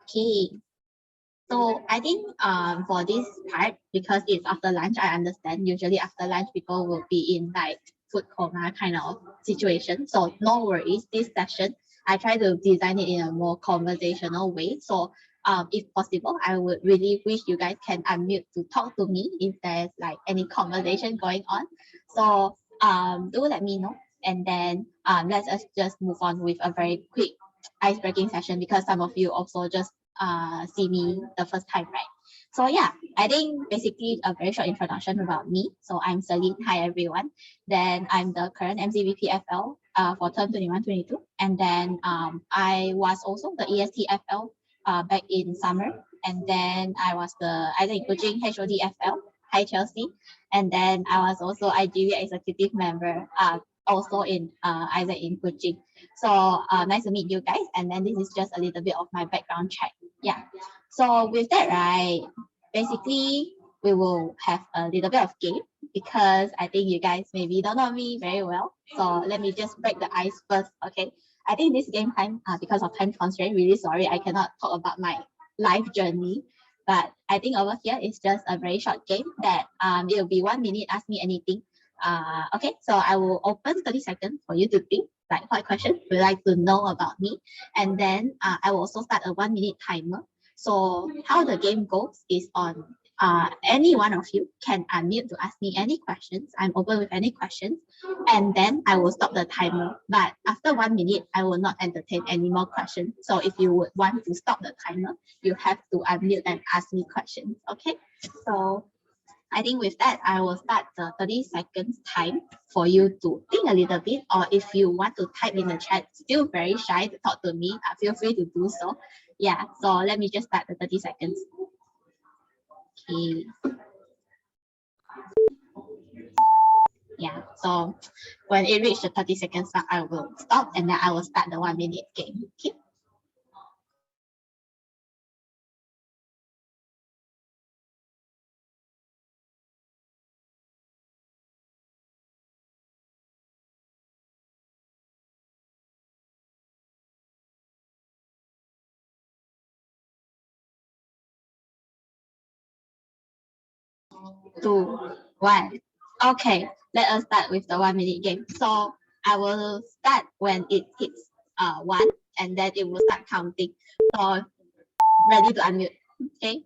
Okay. So I think for this part, because it's after lunch, I understand usually after lunch people will be in like food coma kind of situation. So no worries, this session I try to design it in a more conversational way. So if possible, I would really wish you guys can unmute to talk to me if there's like any conversation going on. So do let me know. And then let us just move on with a very quick ice-breaking session because some of you also just see me the first time, right? So yeah, I think basically a very short introduction about me. So I'm Celine. Hi everyone. Then I'm the current MCVPFL for term 21-22. And then I was also the ESTFL back in summer. And then I was the Isaac Coaching HODFL. Hi Chelsea. And then I was also IGV executive member also in Isaac in Coaching. So nice to meet you guys. And then this is just a little bit of my background check. Yeah. So with that, right, basically we will have a little bit of game because I think you guys maybe don't know me very well. So let me just break the ice first. Okay. I think this game time, because of time constraint, really sorry, I cannot talk about my life journey. But I think over here it's just a very short game that it will be 1 minute, ask me anything. Okay, so I will open 30 seconds for you to think like what question would you like to know about me. And then I will also start a 1 minute timer. So how the game goes is on any one of you can unmute to ask me any questions. I'm open with any questions. And then I will stop the timer. But after 1 minute, I will not entertain any more questions. So if you would want to stop the timer, you have to unmute and ask me questions. Okay. So I think with that, I will start the 30 seconds time for you to think a little bit, or if you want to type in the chat, still very shy to talk to me, feel free to do so. Yeah, so let me just start the 30 seconds. Okay. Yeah, so when it reaches the 30 seconds mark, I will stop and then I will start the 1 minute game. Okay. Two, one. Okay, let us start with the 1 minute game. So I will start when it hits one, and then it will start counting. So ready to unmute. Okay.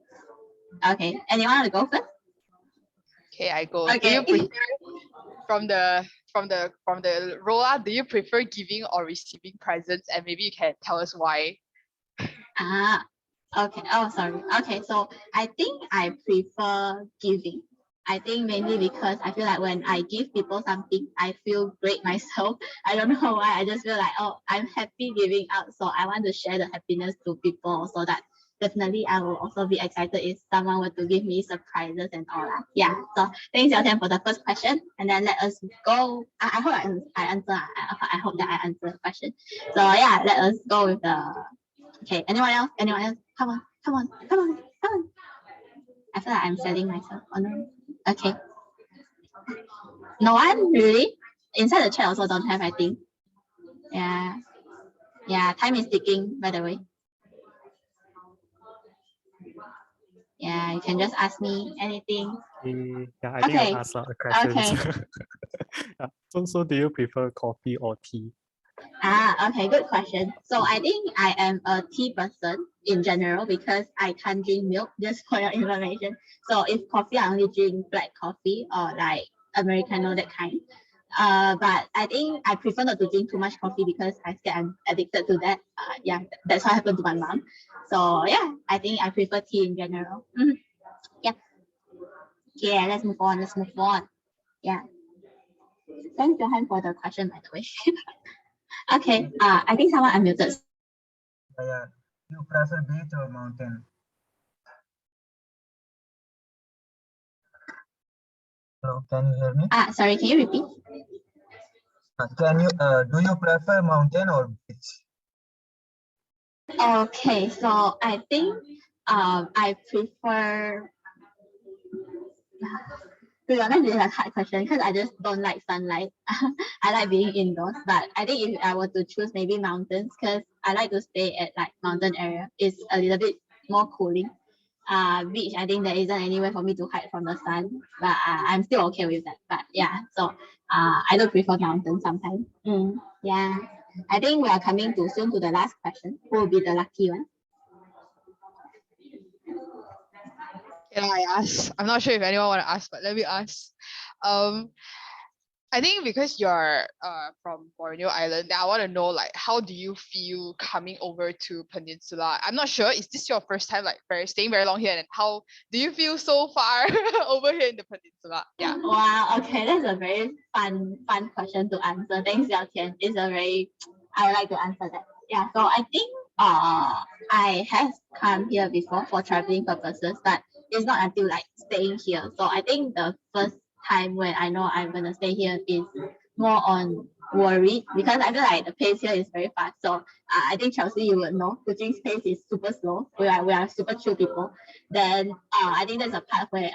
Okay. Anyone want to go first? Okay, I go. Okay. Do you prefer from the Rola, do you prefer giving or receiving presents? And maybe you can tell us why. Okay. Oh, sorry. Okay, so I think I prefer giving. I think mainly because I feel like when I give people something, I feel great myself. I don't know why. I just feel like, oh, I'm happy giving out. So I want to share the happiness to people so that definitely I will also be excited if someone were to give me surprises and all that. Yeah. So thanks, Yao for the first question. And then let us go. I hope I answer. I hope that I answer the question. So yeah, let us go with the. Okay. Anyone else? Anyone else? Come on. Come on. Come on. Come on. I feel like I'm selling myself. Oh no. Okay. No one really? Inside the chat also don't have, I think. Yeah. Yeah, time is ticking, by the way. Yeah, you can just ask me anything. Yeah, I think I'll ask a question. Okay. Yeah. So do you prefer coffee or tea? Okay, good question. So I think I am a tea person in general because I can't drink milk, just for your information. So if coffee, I only drink black coffee or like Americano, that kind. But I think I prefer not to drink too much coffee because I scared I'm addicted to that. Yeah, that's what happened to my mom. So yeah, I think I prefer tea in general. Yeah. Yeah, let's move on. Let's move on. Yeah. Thanks, Johan, for the question, by the way. Okay. I think someone unmuted. Yeah. You prefer beach or mountain? Hello, can you hear me? Sorry, can you repeat? Do you prefer mountain or beach? Okay, so I think I prefer To be honest, it's a hard question because I just don't like sunlight. I like being indoors, but I think if I were to choose maybe mountains, because I like to stay at like mountain area, it's a little bit more cooling. Beach, I think there isn't anywhere for me to hide from the sun, but I'm still okay with that. But yeah, so I do prefer mountains sometimes. Yeah, I think we are coming too soon to the last question. Who will be the lucky one? Can I ask? I'm not sure if anyone want to ask, but let me ask. I think because you're from Borneo Island, then I want to know like how do you feel coming over to Peninsula? I'm not sure. Is this your first time like staying very long here, and how do you feel so far over here in the Peninsula? Yeah. Wow, okay, that's a very fun question to answer. Thanks, Yao Tian. It's a very, I would like to answer that. Yeah, so I think I have come here before for traveling purposes, but it's not until like staying here. So I think the first time when I know I'm gonna stay here is more on worried because I feel like the pace here is very fast. So I think Chelsea, you would know, Kuching's pace is super slow. We are super chill people. Then I think that's a part where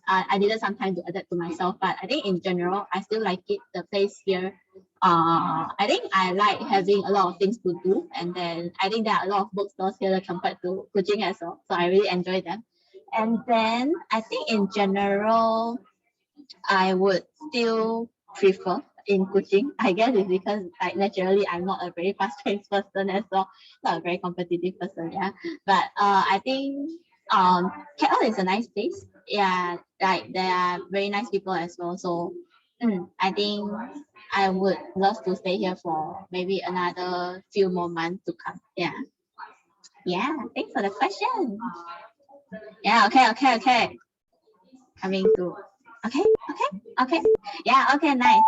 I needed some time to adapt to myself, but I think in general, I still like it. The place here, I think I like having a lot of things to do, and then I think there are a lot of bookstores here compared to Kuching as well, so I really enjoy them. And then I think in general, I would still prefer in Kuching. I guess it's because like naturally I'm not a very fast-paced person as well, not a very competitive person, yeah. But I think KL is a nice place. Yeah, like there are very nice people as well. So I think I would love to stay here for maybe another few more months to come. Yeah. Yeah, thanks for the question. Yeah, okay. Coming to okay. Yeah, okay, nice.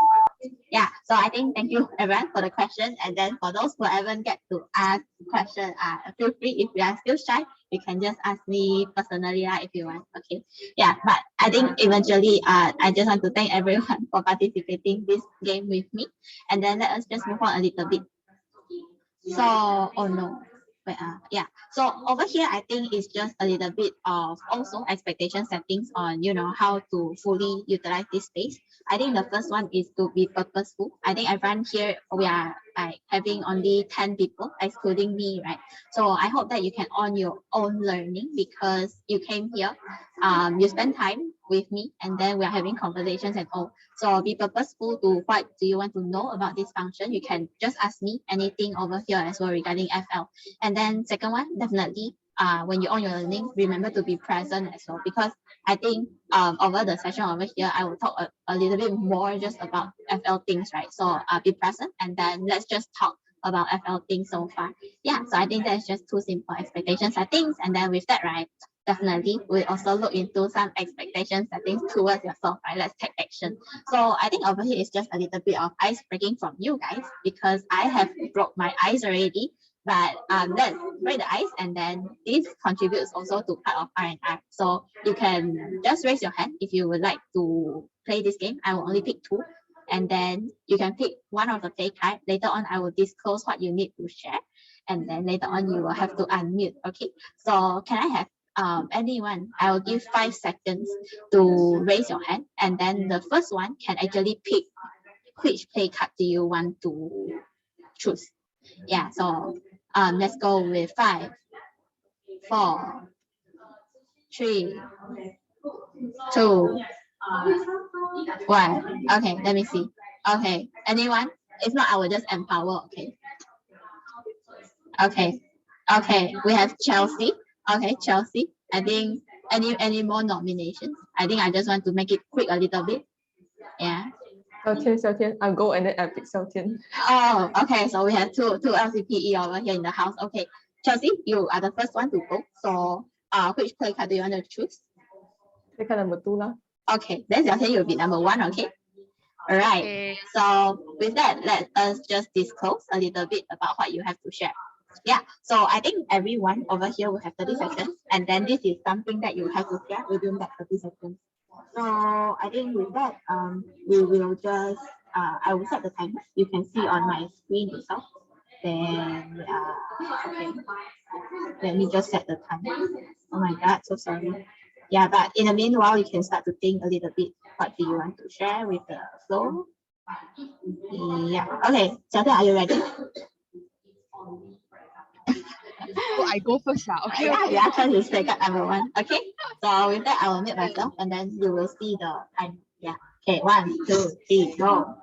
Yeah, so I think thank you everyone for the question. And then for those who haven't get to ask question, feel free if you are still shy, you can just ask me personally if you want. Okay. Yeah, but I think eventually I just want to thank everyone for participating this game with me. And then let us just move on a little bit. So oh no. Yeah, so over here I think it's just a little bit of also expectation settings on how to fully utilize this space. I think the first one is to be purposeful. I think everyone here, we are like having only 10 people excluding me, right? So I hope that you can on your own learning because you came here, you spend time with me, and then we are having conversations and all. So be purposeful to what do you want to know about this function. You can just ask me anything over here as well regarding FL. And then second one, definitely when you own your learning, remember to be present as well, because I think over the session over here, I will talk a little bit more just about FL things, right? So be present, and then let's just talk about FL things so far. Yeah, so I think that's just two simple expectation settings. And then with that, right, definitely we also look into some expectation settings towards yourself, right? Let's take action. So I think over here is just a little bit of ice breaking from you guys because I have broke my ice already. But let's break the ice, and then this contributes also to part of R&R. So you can just raise your hand if you would like to play this game. I will only pick two, and then you can pick one of the play card. Later on, I will disclose what you need to share, and then later on you will have to unmute. Okay. So can I have anyone? I will give 5 seconds to raise your hand, and then the first one can actually pick which play card do you want to choose. Yeah. So let's go with 5, 4, 3, 2, 1. Okay, let me see. Okay, anyone? If not, I will just empower. Okay, we have Chelsea. Okay, Chelsea. I think any more nominations? I think I just want to make it quick a little bit. Yeah. Xiaotian. I'll go and then I pick Xiaotian. Oh, okay. So we have two LCPE over here in the house. Okay, Chelsea, you are the first one to go. So which play card do you want to choose? Play card number 2 lah. Okay, then Xiaotian, you'll be number 1. Okay. All right. Okay. So with that, let us just disclose a little bit about what you have to share. Yeah. So I think everyone over here will have 30 seconds, and then this is something that you have to share within that 30 seconds. So I think with that, we will just I will set the timer. You can see on my screen itself. Then okay, let me just set the timer. Oh my god, so sorry. Yeah, but in the meanwhile, you can start to think a little bit. What do you want to share with the flow? Yeah. Okay. Xiaotian, are you ready? Oh, I go first now. Okay, Yeah, okay. yeah. Try to take up number one. Okay. So with that, I will mute myself, and then you will see the time. Yeah. Okay. 1, 2, 3, go.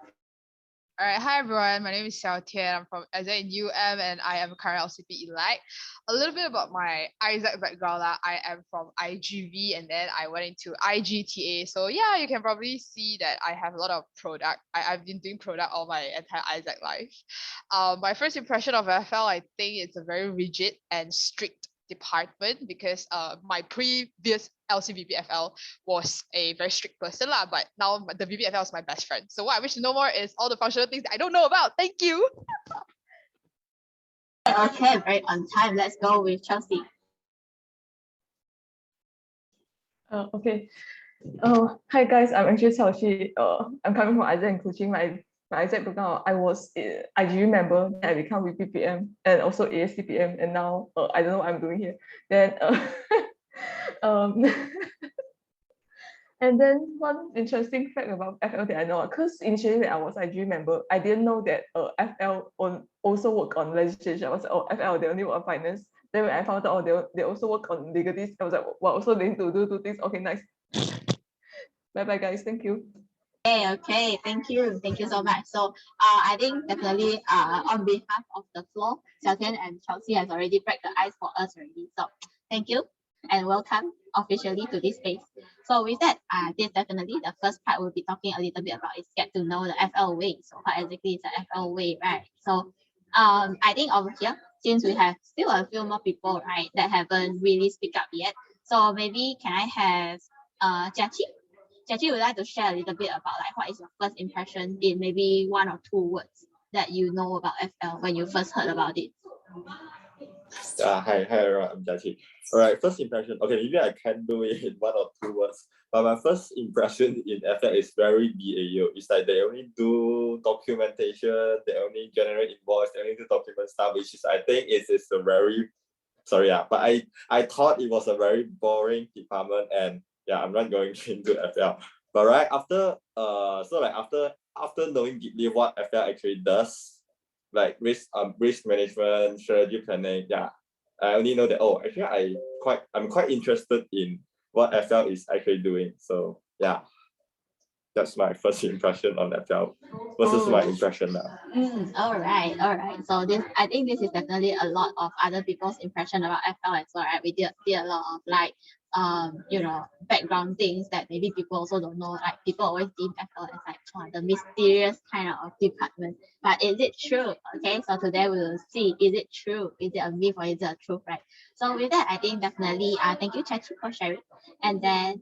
All right, hi everyone. My name is Xiao Tian. I'm from Isaac UM and I am a current LCP elite. A little bit about my Isaac background. I am from IGV and then I went into IGTA. So yeah, you can probably see that I have a lot of product. I've been doing product all my entire Isaac life. My first impression of FL, I think it's a very rigid and strict department because my previous LCBPFL was a very strict person lah, but now the BBFL is my best friend. So what I wish to know more is all the functional things that I don't know about. Thank you. Okay, very on time. Let's go with Chelsea. Okay. Hi guys, I'm actually Xiaoxi. I'm coming from Isaac and coaching. My Isaac background, I was IGU member, then I become VPPM and also ASTPM, and now I don't know what I'm doing here. Then um, and then one interesting fact about FL that I know, because initially when I was IGU member, I didn't know that FL also work on legislation. I was like, oh, FL, they only work on finance. Then when I found out, oh, they also work on legalities, I was like, wow, so they need to do two things. Okay, nice. Bye bye, guys. Thank you. Okay, thank you so much. So I think definitely on behalf of the floor, Xiaotian and Chelsea has already break the ice for us already. So thank you and welcome officially to this space. So with that, this definitely the first part we'll be talking a little bit about is get to know the FL way. So what exactly is the FL way, right? So I think over here, since we have still a few more people, right, that haven't really speak up yet. So maybe can I have Jiaqi? Jiaqi would like to share a little bit about like what is your first impression in maybe 1 or 2 words that you know about FL when you first heard about it. Hi everyone, I'm Jiaqi. All right, first impression. Okay, maybe I can do it in 1 or 2 words. But my first impression in FL is very BAU. It's like they only do documentation, they only generate invoice, they only do document stuff, which is I think it is a very but I thought it was a very boring department, and yeah, I'm not going into FL. But right after after knowing deeply what FL actually does, like risk management, strategy planning, yeah, I only know that actually I'm quite interested in what FL is actually doing. So yeah, that's my first impression on FL versus my impression now. All right. So I think this is definitely a lot of other people's impression about FL as well, right? We did a lot of like background things that maybe people also don't know. Like people always deem FL as like the mysterious kind of department. But is it true? Okay, so today we will see, is it true? Is it a myth or is it a truth, right? So with that, I think definitely thank you, Chachi, for sharing. And then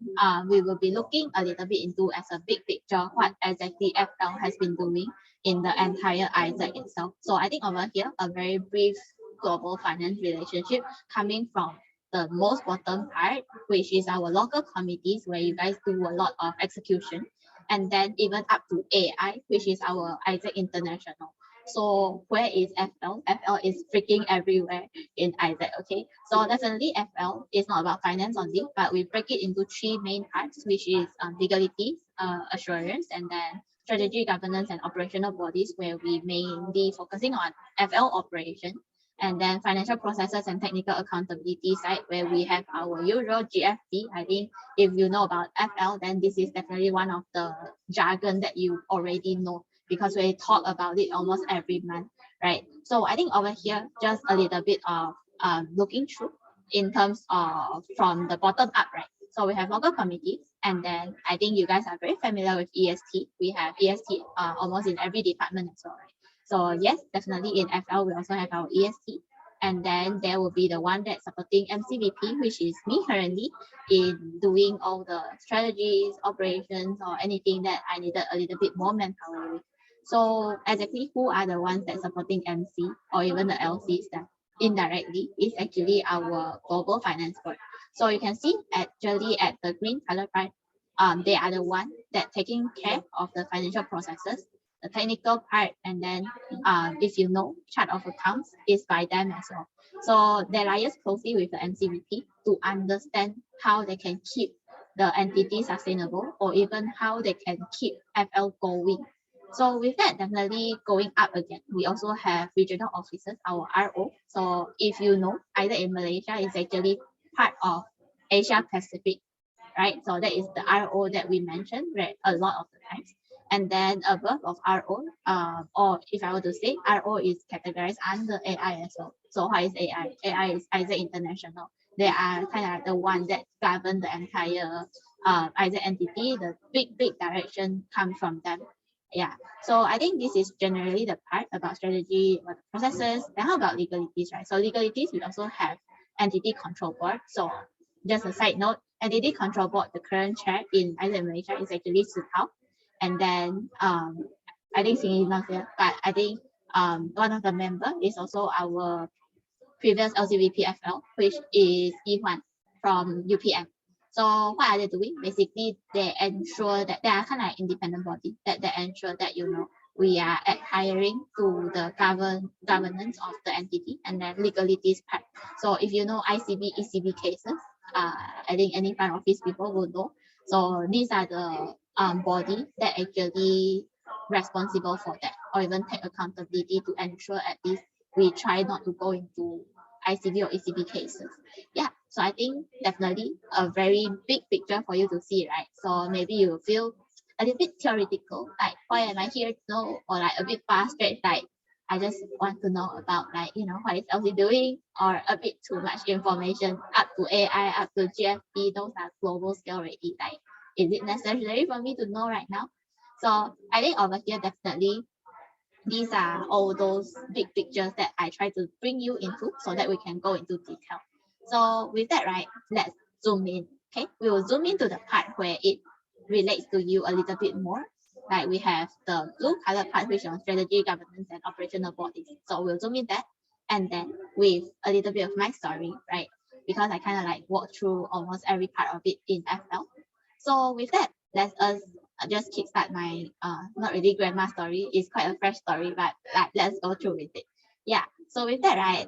we will be looking a little bit into as a big picture what exactly FL has been doing in the entire Isaac itself. So I think over here, a very brief global finance relationship coming from the most bottom part, which is our local committees where you guys do a lot of execution, and then even up to AI, which is our Isaac International. So where is FL? FL is freaking everywhere in Isaac, okay? So definitely FL is not about finance only, but we break it into 3 main parts, which is legality, assurance, and then strategy, governance, and operational bodies, where we mainly focusing on FL operation, and then financial processes and technical accountability side, where we have our usual GFT. I think if you know about FL, then this is definitely one of the jargon that you already know because we talk about it almost every month, right? So I think over here, just a little bit of looking through in terms of from the bottom up, right? So we have local committees, and then I think you guys are very familiar with EST. We have EST almost in every department as well, right? So yes, definitely in FL, we also have our EST. And then there will be the one that's supporting MCVP, which is me currently in doing all the strategies, operations, or anything that I needed a little bit more manpower with. So exactly who are the ones that supporting MC or even the LCs that indirectly is actually our global finance board. So you can see actually at the green color part, they are the one that taking care of the financial processes. the technical part, and then if you know, chart of accounts is by them as well. So they liaise closely with the MCVP to understand how they can keep the entity sustainable, or even how they can keep FL going. So with that, definitely going up again, we also have regional offices, our RO. So if you know, either in Malaysia, it's actually part of Asia Pacific, right? So that is the RO that we mentioned, right, a lot of the times. And then above of RO, or if I were to say, RO is categorized under AI as well. So how is AI? AI is Isaac International. They are kind of the one that govern the entire Isaac entity. The big direction comes from them. Yeah. So I think this is generally the part about strategy, about the processes. Then how about legalities, right? So legalities, we also have entity control board. So just a side note, entity control board, the current chair in Isaac Malaysia is actually Su Tao. And then I think Sing is not here, but I think one of the member is also our previous LCVPFL, which is Yi-Huan from UPM. So what are they doing? Basically, they ensure that they are kind of like independent body, that they ensure that, you know, we are adhering to the governance of the entity, and then legalities part. So if you know ICB, ECB cases, I think any front office people will know. So these are the body that actually responsible for that, or even take accountability to ensure at least we try not to go into ICB or ECB cases. Yeah, so I think definitely a very big picture for you to see, right? So maybe you feel a little bit theoretical, like why am I here to know, or like a bit fast stretched, like I just want to know about, like, you know, what is LC doing, or a bit too much information up to AI, up to GFP, those are global scale already. Like, is it necessary for me to know right now? So I think over here, definitely, these are all those big pictures that I try to bring you into so that we can go into detail. So with that, right, let's zoom in. Okay, we will zoom into the part where it relates to you a little bit more. Like we have the blue color part, which is on strategy, governance, and operational bodies. So we'll zoom in that, and then with a little bit of my story, right? Because I kind of like walk through almost every part of it in FL. So with that, let's just kickstart my not really grandma story. It's quite a fresh story, but like let's go through with it. Yeah. So with that, right?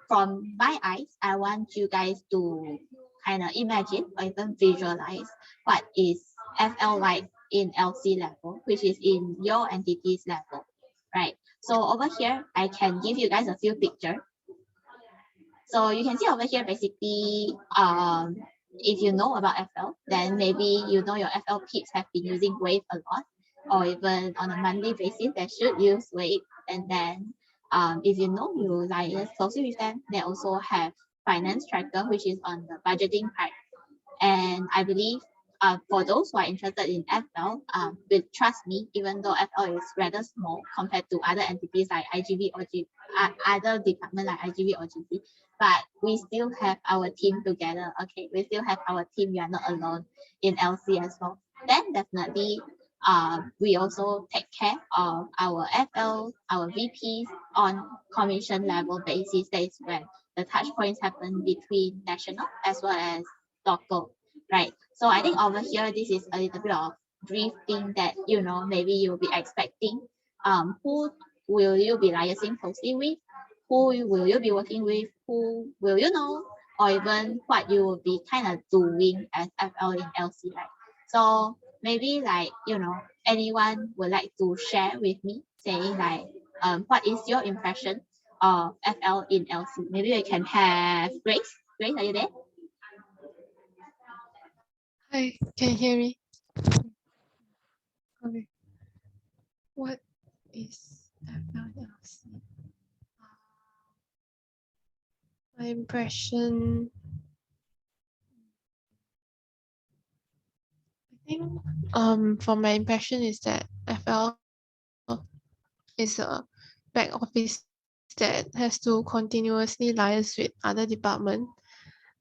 From my eyes, I want you guys to kind of imagine or even visualize what is FL like in LC level, which is in your entity's level, right? So over here, I can give you guys a few pictures. So you can see over here, basically, if you know about FL, then maybe you know your FL peeps have been using Wave a lot, or even on a monthly basis, they should use Wave. And then if you know you liaise closely with them, they also have Finance Tracker, which is on the budgeting part. And I believe for those who are interested in FL, will trust me, even though FL is rather small compared to other entities like IGV or other department like IGV or GP, but we still have our team together. Okay, we still have our team. You are not alone in LC as well. Then definitely, we also take care of our FL, our VPs on commission level basis. That is when the touch points happen between national as well as local, right? So I think over here, this is a little bit of briefing that, you know, maybe you'll be expecting. Who will you be liaising closely with? Who will you be working with? Who will you know? Or even what you will be kind of doing as FL in LC, right? So maybe like, you know, anyone would like to share with me saying like, what is your impression of FL in LC? Maybe we can have Grace. Grace, are you there? Hi, can you hear me? Okay. What is FLLC? My impression, I think, from my impression is that FL is a back office that has to continuously liaise with other departments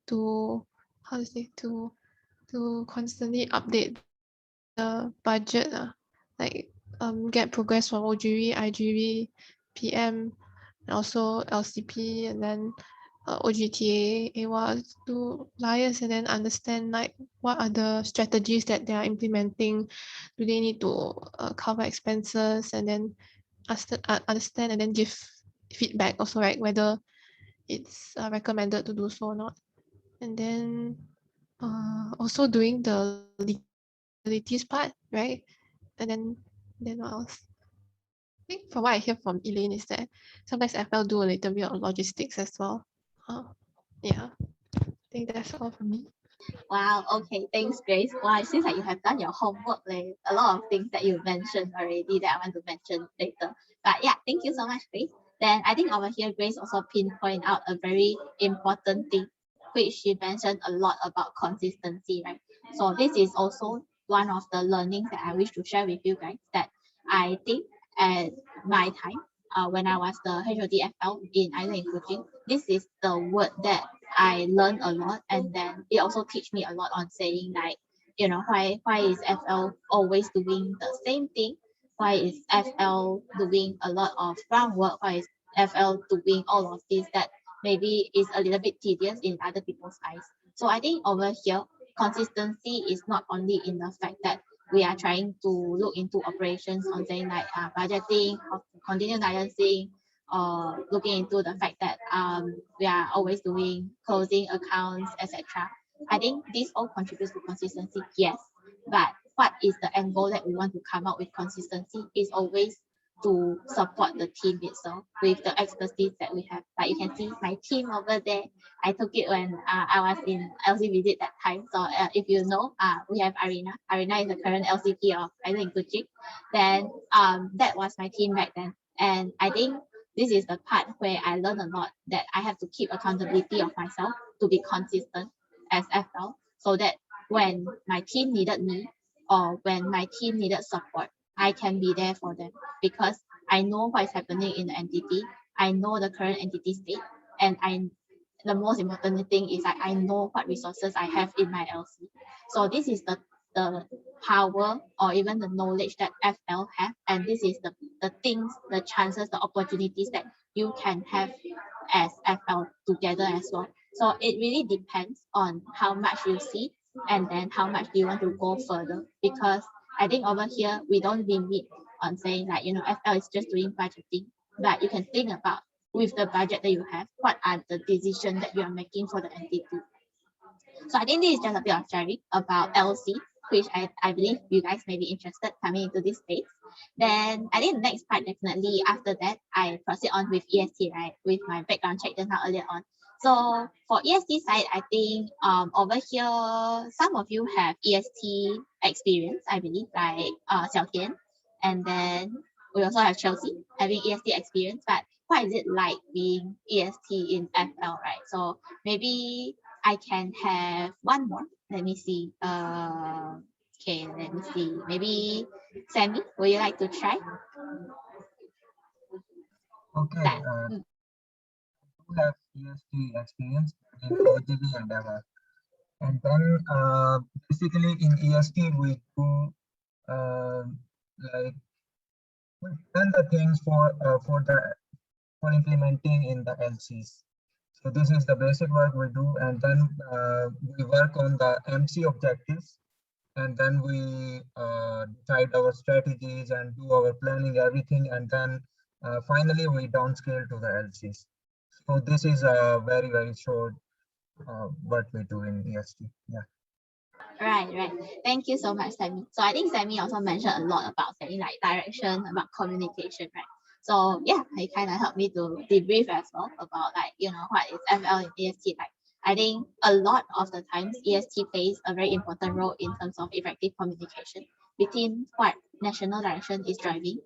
to, how to say, to constantly update the budget, like get progress from OGV, IGV, PM, and also LCP, and then OGTA, AWA to liaise and then understand like what are the strategies that they are implementing. Do they need to cover expenses and then understand and then give feedback also, right? Whether it's recommended to do so or not. And then also doing the legalities part, right? And then what else? I think from what I hear from Elaine is that sometimes FL do a little bit of logistics as well. Yeah, I think that's all for me. Wow, okay, thanks, Grace. Wow, it seems like you have done your homework. Like a lot of things that you mentioned already that I want to mention later. But yeah, thank you so much, Grace. Then I think over here, Grace also pinpoint out a very important thing, which she mentioned a lot about consistency, right? So this is also one of the learnings that I wish to share with you guys that I think at my time, when I was the HODFL in Island Coaching, this is the word that I learned a lot, and then it also teach me a lot on saying like, you know, why is FL always doing the same thing? Why is FL doing a lot of groundwork? Why is FL doing all of this that maybe is a little bit tedious in other people's eyes? So I think over here, consistency is not only in the fact that we are trying to look into operations on saying like budgeting, continuous balancing, looking into the fact that we are always doing closing accounts, etc. I think this all contributes to consistency, yes. But what is the end goal that we want to come out with consistency is always to support the team itself with the expertise that we have. Like you can see my team over there. I took it when I was in LC visit that time. So if you know, we have Arina. Arina is the current LCP of Island Kuching. Then that was my team back then. And I think this is the part where I learned a lot that I have to keep accountability of myself to be consistent as FL so that when my team needed me or when my team needed support, I can be there for them because I know what is happening in the entity. I know the current entity state, and the most important thing is that I know what resources I have in my LC. So this is the power or even the knowledge that FL have, and this is the things, the chances, the opportunities that you can have as FL together as well. So it really depends on how much you see and then how much do you want to go further, because I think over here we don't limit on saying like, you know, FL is just doing budgeting, but you can think about with the budget that you have, what are the decisions that you are making for the entity. So I think this is just a bit of sharing about LC, which I believe you guys may be interested coming into this space. Then I think the next part, definitely after that, I proceed on with EST, right? With my background check just now earlier on. So for EST side, I think over here, some of you have EST experience, I believe, like Xiao Tian. And then we also have Chelsea having EST experience, but what is it like being EST in FL, right? So maybe I can have one more. Let me see. Okay, let me see. Maybe Sammy, would you like to try? Okay, That. you have EST experience in OGB and EVA. And then basically in EST we do like we've done the things for implementing in the LCs. So this is the basic work we do, and then we work on the MC objectives, and then we decide our strategies and do our planning, everything, and then finally we downscale to the LCs. So this is a very, very short what we do in EST. Yeah. Right. Thank you so much, Sammy. So I think Sammy also mentioned a lot about saying like direction, about communication, right? So yeah, it kind of helped me to debrief as well about like, you know, what is FL and EST like. I think a lot of the times EST plays a very important role in terms of effective communication between what national direction is driving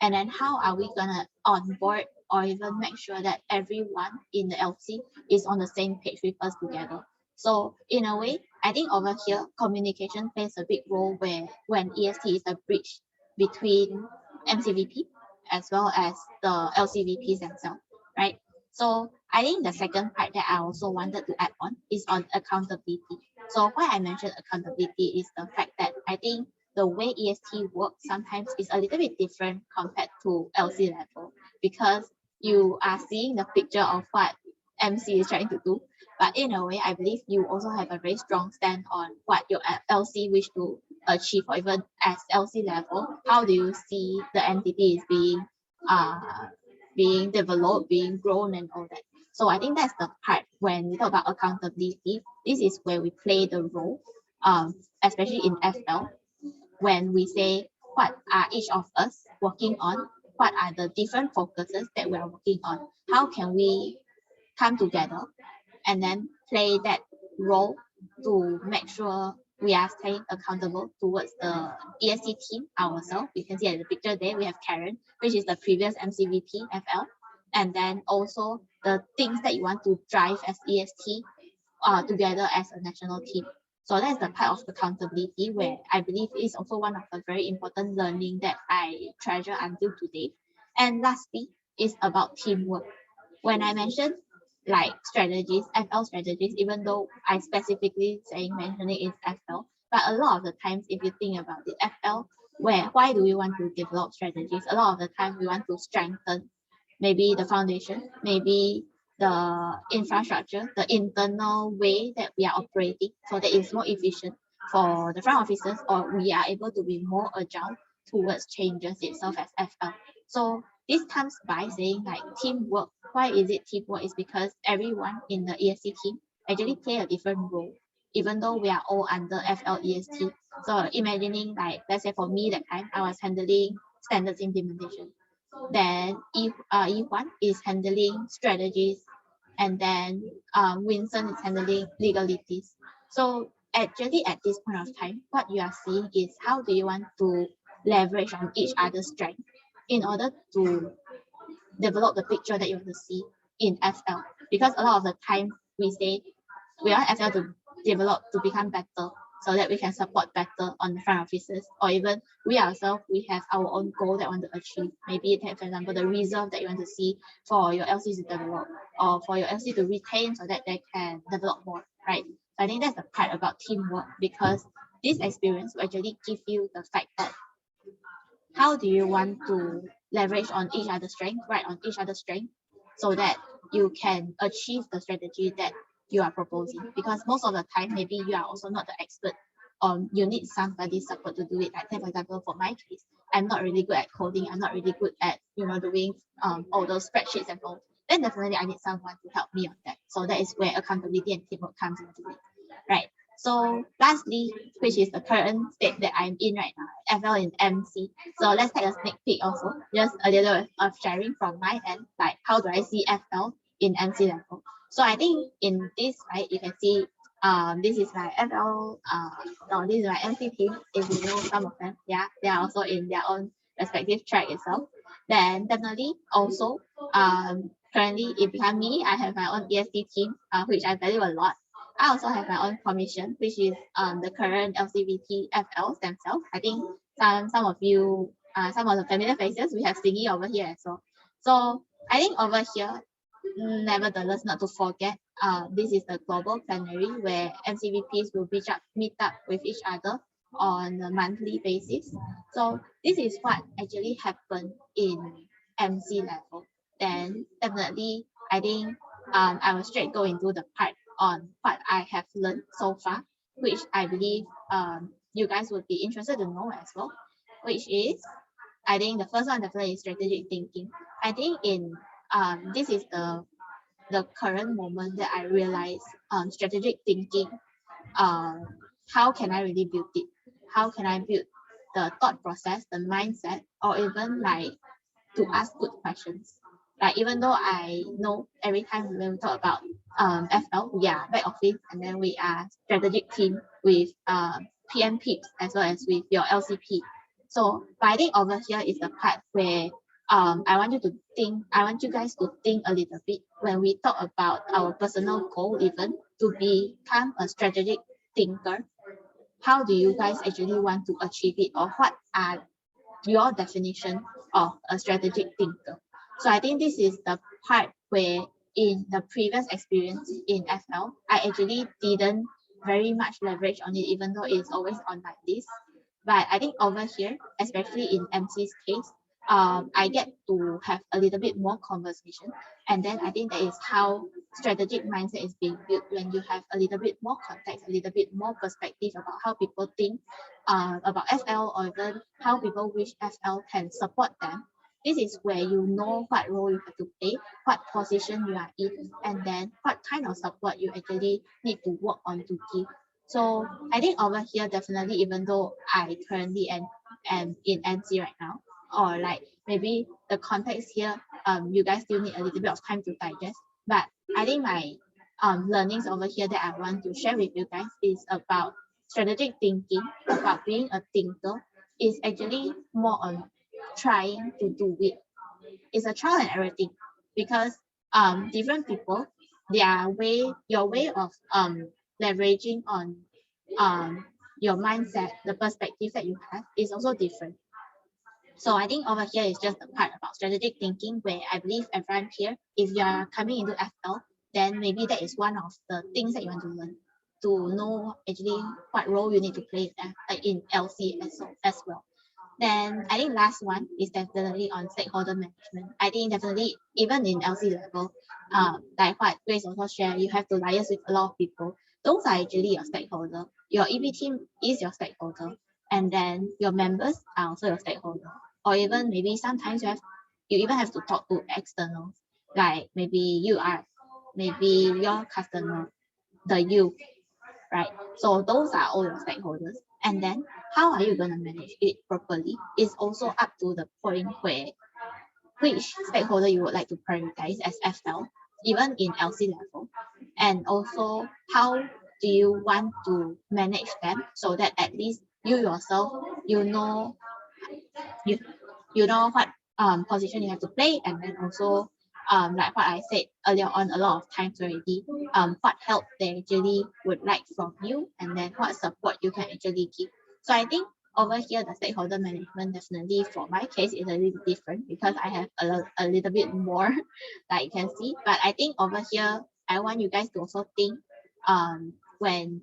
and then how are we gonna onboard or even make sure that everyone in the LC is on the same page with us together. So in a way, I think over here, communication plays a big role where when EST is a bridge between MCVP as well as the LCVPs themselves, right? So I think the second part that I also wanted to add on is on accountability. So why I mentioned accountability is the fact that I think the way EST works sometimes is a little bit different compared to LC level because you are seeing the picture of what MC is trying to do. But in a way, I believe you also have a very strong stand on what your LC wish to achieve, or even as LC level, how do you see the entity is being developed, being grown, and all that. So I think that's the part when we talk about accountability. This is where we play the role, especially in FL, when we say what are each of us working on, what are the different focuses that we are working on, how can we come together and then play that role to make sure we are staying accountable towards the ESC team ourselves. You can see at the picture there, we have Karen, which is the previous MCVP FL. And then also the things that you want to drive as EST together as a national team. So that's the part of accountability where I believe is also one of the very important learning that I treasure until today. And lastly, is about teamwork. When I mentioned like strategies, FL strategies, even though I specifically mentioning is FL, but a lot of the times if you think about the FL, why do we want to develop strategies? A lot of the time we want to strengthen maybe the foundation, maybe the infrastructure, the internal way that we are operating, so that it's more efficient for the front officers, or we are able to be more agile towards changes itself as FL. So this comes by saying like teamwork. Why is it teamwork? Is because everyone in the ESC team actually play a different role, even though we are all under FL EST. So imagining like, let's say for me that time, I was handling standards implementation. Then Yi-Huan is handling strategies, and then Winston is handling legalities. So actually at this point of time, what you are seeing is how do you want to leverage on each other's strength in order to develop the picture that you want to see in FL. Because a lot of the time we say we want FL to develop to become better, so that we can support better on the front offices, or even we ourselves, we have our own goal that we want to achieve. Maybe take, for example, the reserve that you want to see for your LC to develop, or for your LC to retain so that they can develop more, right? So I think that's the part about teamwork, because this experience will actually give you the fact that how do you want to leverage on each other's strength, right, on each other's strength, so that you can achieve the strategy that you are proposing. Because most of the time, maybe you are also not the expert. You need somebody's support to do it. Like, for example, for my case, I'm not really good at coding. I'm not really good at doing all those spreadsheets and all. Then definitely I need someone to help me on that. So that is where accountability and teamwork comes into it, right? So lastly, which is the current state that I'm in right now, FL in MC. So let's take a sneak peek also, just a little of sharing from my end, like how do I see FL in MC level. So I think in this, right, you can see this is my FL, no, this is my MC team. If you know some of them, yeah, they are also in their own respective track itself. Then definitely also, currently if become me, I have my own EST team, which I value a lot. I also have my own commission, which is the current LCVT FLs themselves. I think some of you, some of the familiar faces, we have Singy over here as well. So I think over here, nevertheless, not to forget, this is the global plenary where MCVPs will meet up with each other on a monthly basis. So this is what actually happened in MC level. Then definitely, I think I will straight go into the part on what I have learned so far, which I believe you guys would be interested to know as well, which is, I think the first one definitely is strategic thinking. I think in this is the current moment that I realize strategic thinking, how can I really build it? How can I build the thought process, the mindset, or even like to ask good questions? Like, even though I know every time when we talk about FL, we are back office, and then we are strategic team with PM peeps as well as with your LCP. So, but I think over here is the part where I want you guys to think a little bit when we talk about our personal goal, even to become a strategic thinker. How do you guys actually want to achieve it, or what are your definition of a strategic thinker? So I think this is the part where in the previous experience in FL, I actually didn't very much leverage on it, even though it's always on my list. But I think over here, especially in MC's case, I get to have a little bit more conversation. And then I think that is how strategic mindset is being built when you have a little bit more context, a little bit more perspective about how people think about FL, or even how people wish FL can support them. This is where you know what role you have to play, what position you are in, and then what kind of support you actually need to work on to give. So I think over here, definitely, even though I currently am in NC right now, or like maybe the context here, you guys still need a little bit of time to digest. But I think my learnings over here that I want to share with you guys is about strategic thinking, about being a thinker, is actually more on trying to do it. It's a trial and error thing, because different people, your way of leveraging on your mindset, the perspective that you have is also different. So I think over here is just the part about strategic thinking, where I believe everyone here, if you are coming into FL, then maybe that is one of the things that you want to learn, to know actually what role you need to play in LC as well. Then I think last one is definitely on stakeholder management. I think definitely even in LC level, like what Grace also shared, you have to liaise with a lot of people. Those are actually your stakeholder. Your EB team is your stakeholder, and then your members are also your stakeholder. Or even maybe sometimes you even have to talk to externals, like maybe you are, maybe your customer, the youth, right? So those are all your stakeholders. And then how are you going to manage it properly is also up to the point where which stakeholder you would like to prioritize as FL, even in LC level. And also how do you want to manage them, so that at least you yourself, you know, you, you know what position you have to play, and then also like what I said earlier on a lot of times already, what help they actually would like from you, and then what support you can actually give. So I think over here the stakeholder management definitely for my case is a little different, because I have a little bit more like you can see. But I think over here I want you guys to also think when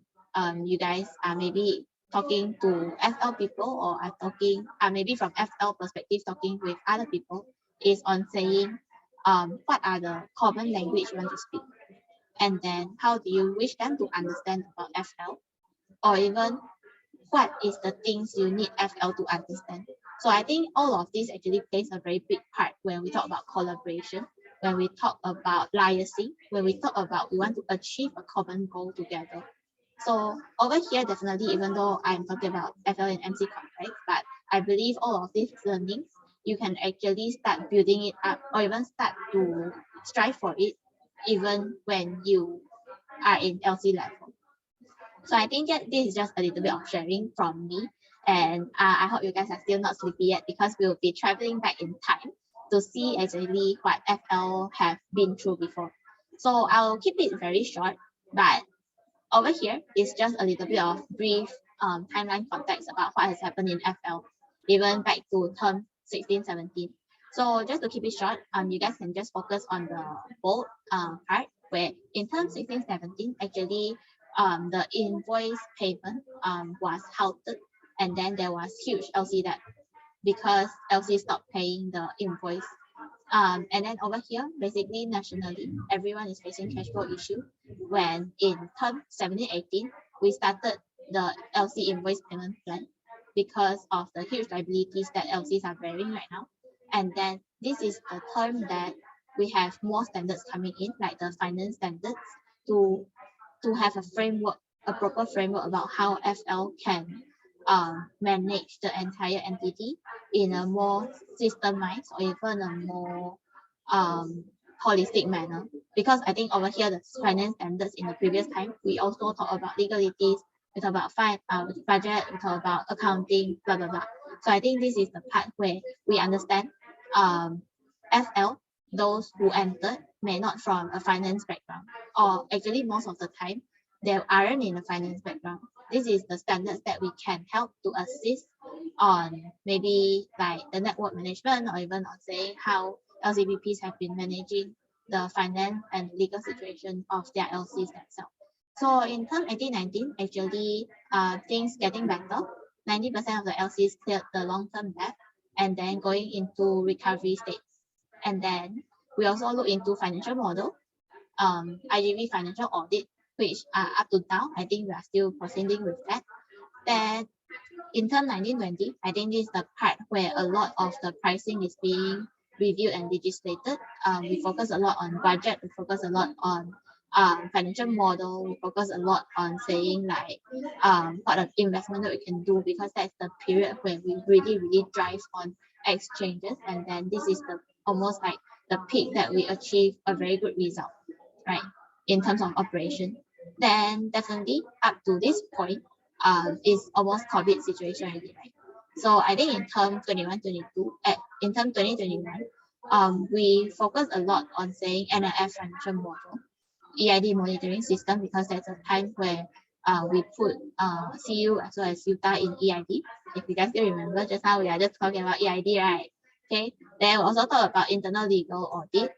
you guys are maybe talking to FL people, or are talking maybe from FL perspective talking with other people, is on saying what are the common language you want to speak, and then how do you wish them to understand about FL, or even what is the things you need FL to understand. So I think all of this actually plays a very big part when we talk about collaboration, when we talk about liaising, when we talk about we want to achieve a common goal together. So over here, definitely, even though I'm talking about FL and MC context, but I believe all of these learnings, you can actually start building it up, or even start to strive for it, even when you are in LC level. So I think that this is just a little bit of sharing from me. And I hope you guys are still not sleepy yet, because we will be traveling back in time to see actually what FL have been through before. So I'll keep it very short, but over here is just a little bit of brief timeline context about what has happened in FL, even back to term 16-17. So just to keep it short, you guys can just focus on the bold part, where in term 16-17, actually the invoice payment was halted, and then there was huge LC debt because LC stopped paying the invoice. And then over here, basically nationally, everyone is facing cash flow issue. When in term 17-18, we started the LC invoice payment plan because of the huge liabilities that LCs are bearing right now. And then this is the term that we have more standards coming in, like the finance standards, to have a framework, a proper framework about how FL can manage the entire entity in a more systemized, or even a more holistic manner. Because I think over here, the finance standards in the previous time, we also talk about legalities, we talk about budget, we talk about accounting, blah, blah, blah. So I think this is the part where we understand FL, those who entered may not from a finance background, or actually most of the time, they aren't in a finance background. This is the standards that we can help to assist on maybe like the network management, or even on saying how LCBPs have been managing the finance and legal situation of their LCs themselves. So in term 18-19, actually things getting better. 90% of the LCs cleared the long-term debt, and then going into recovery state. And then we also look into financial model, IGV financial audit, which up to now, I think we are still proceeding with that. Then in term 1920, I think this is the part where a lot of the pricing is being reviewed and legislated. We focus a lot on budget, we focus a lot on financial model, we focus a lot on saying like what of investment that we can do, because that's the period where we really drive on exchanges, and then this is the almost like the peak that we achieve a very good result, right, in terms of operation. Then definitely up to this point is almost COVID situation already, right? So I think in term 21-22, in term 2021, we focus a lot on saying NLF financial model, EID monitoring system, because there's a time where we put CU as well as UTA in EID. If you guys still remember, just now we are just talking about EID, right? Okay. Then we also talk about internal legal audit,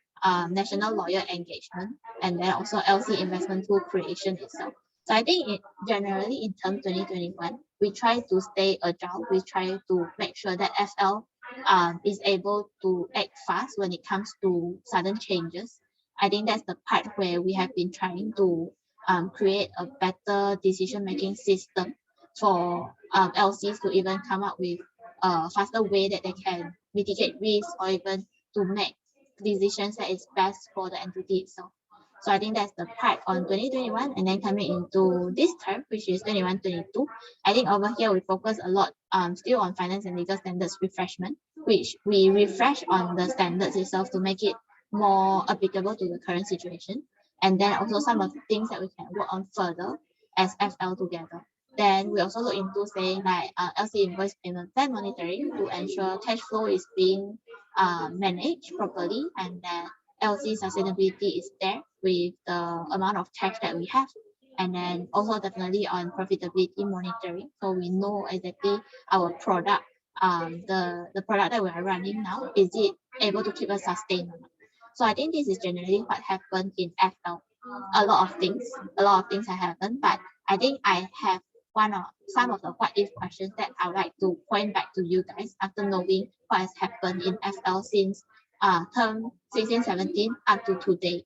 national lawyer engagement, and then also LC investment tool creation itself. So I think generally in term 2021, we try to stay agile. We try to make sure that FL is able to act fast when it comes to sudden changes. I think that's the part where we have been trying to create a better decision-making system for LCs to even come up with a faster way that they can mitigate risk or even to make decisions that is best for the entity itself. So I think that's the part on 2021, and then coming into this term, which is 21-22. I think over here we focus a lot still on finance and legal standards refreshment, which we refresh on the standards itself to make it more applicable to the current situation. And then also some of the things that we can work on further as FL together. Then we also look into saying like LC invoice payment plan monitoring to ensure cash flow is being managed properly, and that LC sustainability is there with the amount of cash that we have. And then also definitely on profitability monitoring, so we know exactly our product, the product that we are running now, is it able to keep us sustainable. So I think this is generally what happened in FL. A lot of things have happened, but I think I have some of the what if questions that I would like to point back to you guys after knowing what has happened in FL since term 16-17 up to today.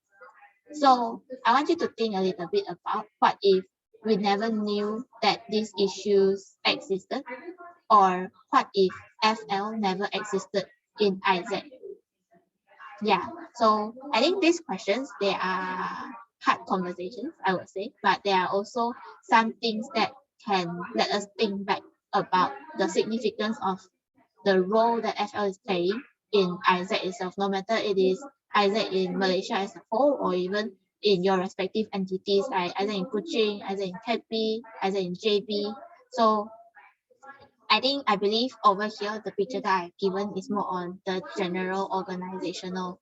So I want you to think a little bit about what if we never knew that these issues existed, or what if FL never existed in IZ. Yeah, so I think these questions, they are hard conversations, I would say, but there are also some things that can let us think back about the significance of the role that FL is playing in IZ itself, no matter it is IZ in Malaysia as a whole, or even in your respective entities, like either in Kuching, either in KP, either in JB. So I believe over here, the picture that I've given is more on the general organizational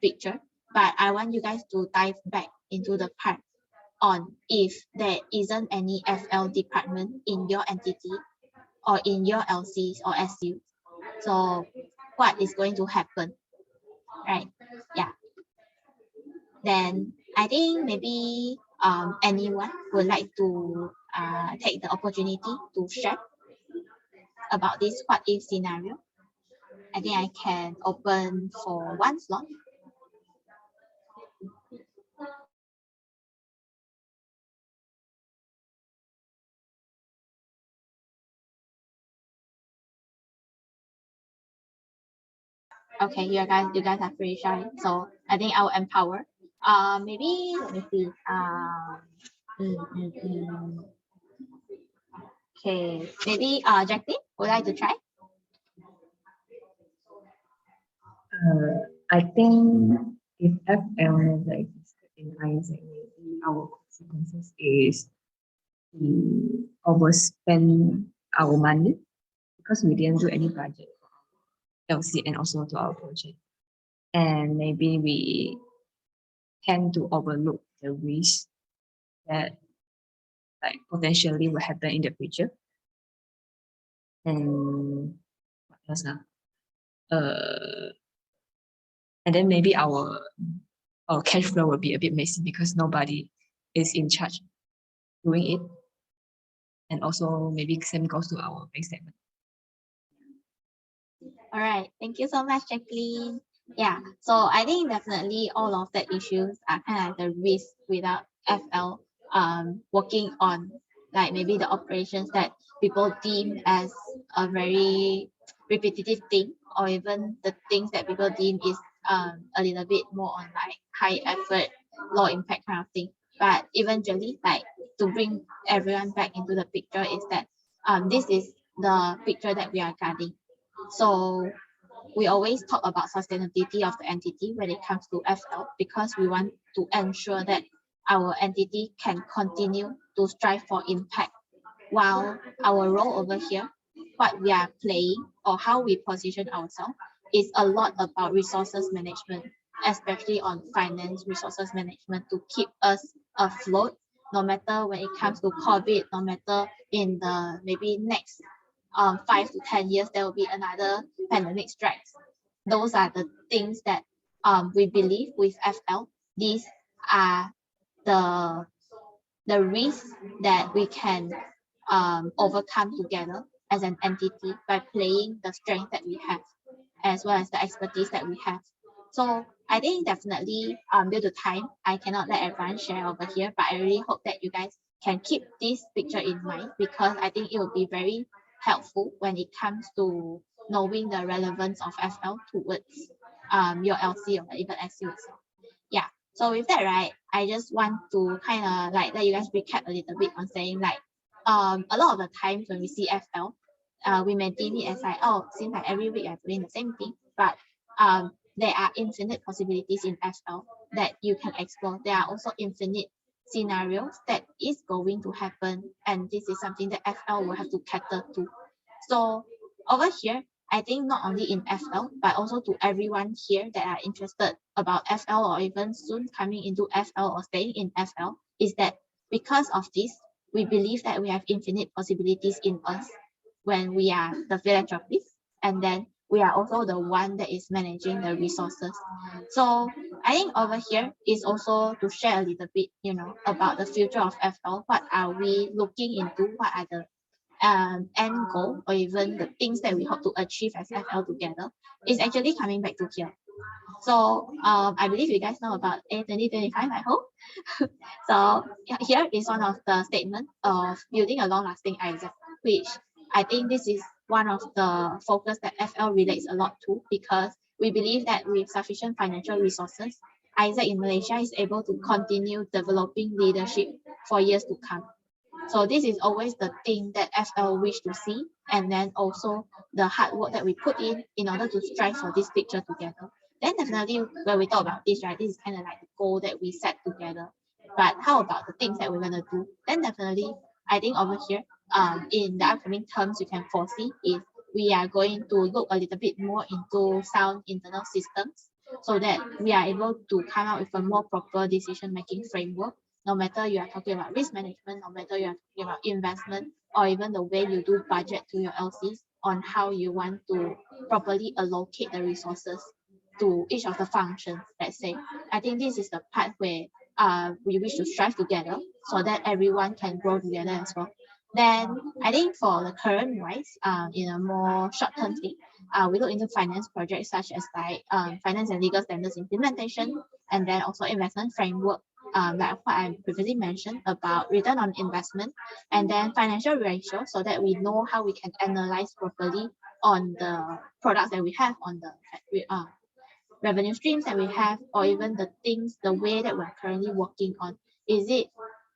picture, but I want you guys to dive back into the part on if there isn't any FL department in your entity or in your LCs or SU. So what is going to happen, right? Yeah. Then I think maybe anyone would like to take the opportunity to share about this what if scenario. I think I can open for one slot. Okay, you guys are pretty shy, so I think I will empower. Maybe let me see. Okay, maybe Jacqueline, would like to try? I think if FL never existed in Isaac, maybe our consequences is we overspend our money because we didn't do any budget for LC and also to our project. And maybe we tend to overlook the risk that like potentially will happen in the future. And what else now? And then maybe our cash flow will be a bit messy because nobody is in charge doing it. And also maybe same goes to our bank statement. All right, thank you so much, Jacqueline. Yeah, so I think definitely all of the issues are kind of like the risk without FL working on like maybe the operations that people deem as a very repetitive thing, or even the things that people deem is a little bit more on like high effort, low impact kind of thing. But eventually, like to bring everyone back into the picture is that this is the picture that we are guarding. So we always talk about sustainability of the entity when it comes to FL, because we want to ensure that our entity can continue to strive for impact, while our role over here, what we are playing or how we position ourselves, is a lot about resources management, especially on finance resources management, to keep us afloat no matter when it comes to COVID, no matter in the maybe next 5 to 10 years there will be another pandemic strikes. Those are the things that we believe with FL. These are the risks that we can overcome together as an entity by playing the strength that we have, as well as the expertise that we have. So I think definitely due to time, I cannot let everyone share over here, but I really hope that you guys can keep this picture in mind, because I think it will be very helpful when it comes to knowing the relevance of FL towards your LC or even SU itself. Yeah. So with that, right, I just want to kind of like let you guys recap a little bit on saying like a lot of the times when we see FL, we may deem it as like, oh, seems like every week I'm doing the same thing, but there are infinite possibilities in FL that you can explore. There are also infinite scenarios that is going to happen, and this is something that FL will have to cater to. So over here, I think not only in FL, but also to everyone here that are interested about FL or even soon coming into FL or staying in FL, is that because of this, we believe that we have infinite possibilities in us when we are the philanthropist, and then we are also the one that is managing the resources. So I think over here is also to share a little bit, about the future of FL. What are we looking into? What are the end goal, or even the things that we hope to achieve as FL together, is actually coming back to here. So I believe you guys know about A2025, I hope. So here is one of the statements of building a long-lasting ISAC, which I think this is one of the focus that FL relates a lot to, because we believe that with sufficient financial resources, ISAC in Malaysia is able to continue developing leadership for years to come. So this is always the thing that FL wish to see, and then also the hard work that we put in order to strive for this picture together. Then definitely when we talk about this, right, this is kind of like the goal that we set together. But how about the things that we're gonna do? Then definitely, I think over here, in the upcoming terms, you can foresee is we are going to look a little bit more into sound internal systems, so that we are able to come out with a more proper decision-making framework. No matter you are talking about risk management, no matter you are talking about investment, or even the way you do budget to your LCs, on how you want to properly allocate the resources to each of the functions, let's say. I think this is the part where we wish to strive together, so that everyone can grow together as well. Then I think for the current wise, in a more short-term thing, we look into finance projects such as like finance and legal standards implementation, and then also investment framework, like what I previously mentioned about return on investment, and then financial ratio, so that we know how we can analyze properly on the products that we have, on the revenue streams that we have, or even the things, the way that we're currently working on. Is it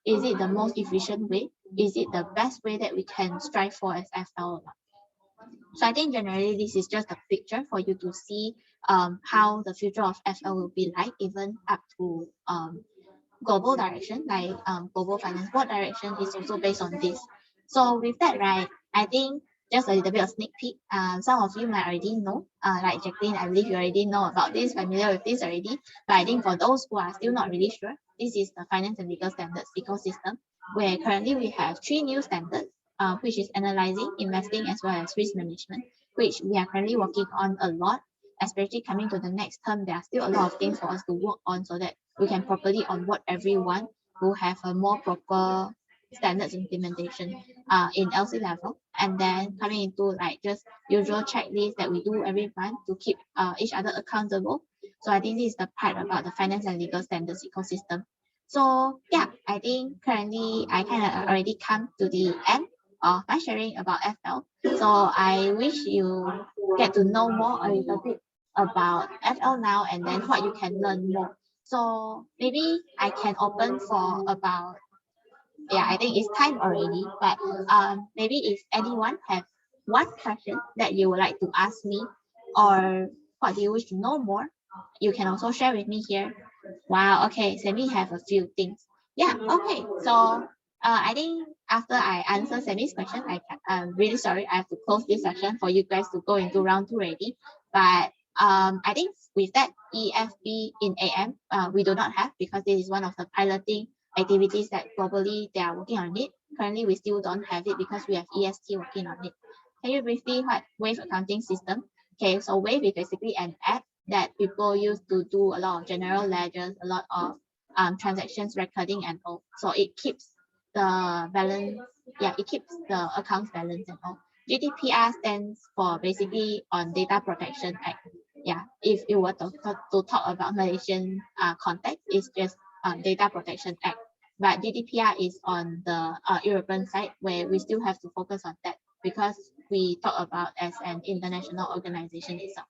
the most efficient way? Is it the best way that we can strive for as FL? So I think generally this is just a picture for you to see how the future of FL will be like, even up to global direction, like global finance board direction is also based on this. So with that, right, I think just a little bit of sneak peek. Some of you might already know, like Jacqueline, I believe you already know about this, familiar with this already. But I think for those who are still not really sure, this is the finance and legal standards ecosystem, where currently we have 3 new standards, which is analyzing, investing, as well as risk management, which we are currently working on a lot. Especially coming to the next term, there are still a lot of things for us to work on, so that we can properly onboard everyone who have a more proper standards implementation in LC level, and then coming into like just usual checklist that we do every month to keep each other accountable. So I think this is the part about the finance and legal standards ecosystem. So yeah, I think currently I kind of already come to the end of my sharing about FL. So I wish you get to know more a little bit about FL now, and then what you can learn more. So maybe I can open for about, yeah, I think it's time already, but maybe if anyone have one question that you would like to ask me, or what do you wish to know more, you can also share with me here. Wow, okay, Sammy have a few things. Yeah, okay, so I think after I answer Sammy's question, I'm really sorry I have to close this session for you guys to go into round 2 already. But I think with that EFB in AM, we do not have, because this is one of the piloting activities that globally they are working on it. Currently, we still don't have it because we have EST working on it. Can you briefly what Wave accounting system? Okay, so Wave is basically an app that people use to do a lot of general ledgers, a lot of transactions recording and all. So it keeps the balance, yeah, it keeps the accounts balance and all. GDPR stands for basically on Data Protection Act. Yeah, if you were to talk about Malaysian context, it's just Data Protection Act. But GDPR is on the European side, where we still have to focus on that because we talk about as an international organization itself.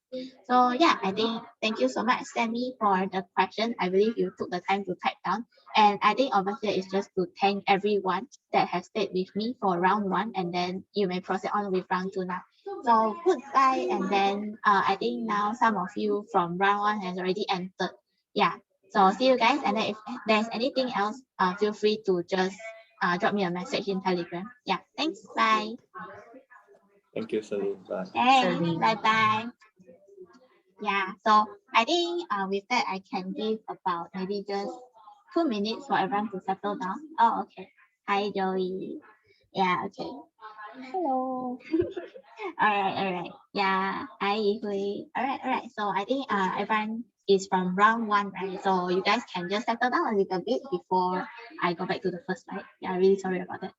So yeah, I think thank you so much, Sammy, for the question. I believe you took the time to type down. And I think over here is just to thank everyone that has stayed with me for round 1, and then you may proceed on with round 2 now. So goodbye, and then I think now some of you from round 1 has already entered. Yeah. So see you guys, and then if there's anything else, feel free to just drop me a message in Telegram. Yeah. Thanks. Bye. Thank you, Celine. Bye. Thanks. Celine. Bye bye. Yeah. So I think with that I can give about maybe just 2 minutes for everyone to settle down. Oh, okay. Hi, Joey. Yeah. Okay. Hello. All right. Yeah. Hi, Hui. All right. So I think everyone is from round 1, right? So you guys can just settle down a little bit before I go back to the first slide. Yeah, really sorry about that.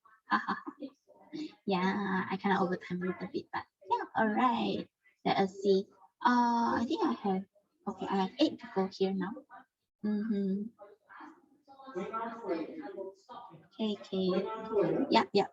Yeah, I kind of overtime a little bit, but yeah. All right. Let us see. I think I have. Okay, I have 8 people here now. Okay. Yep.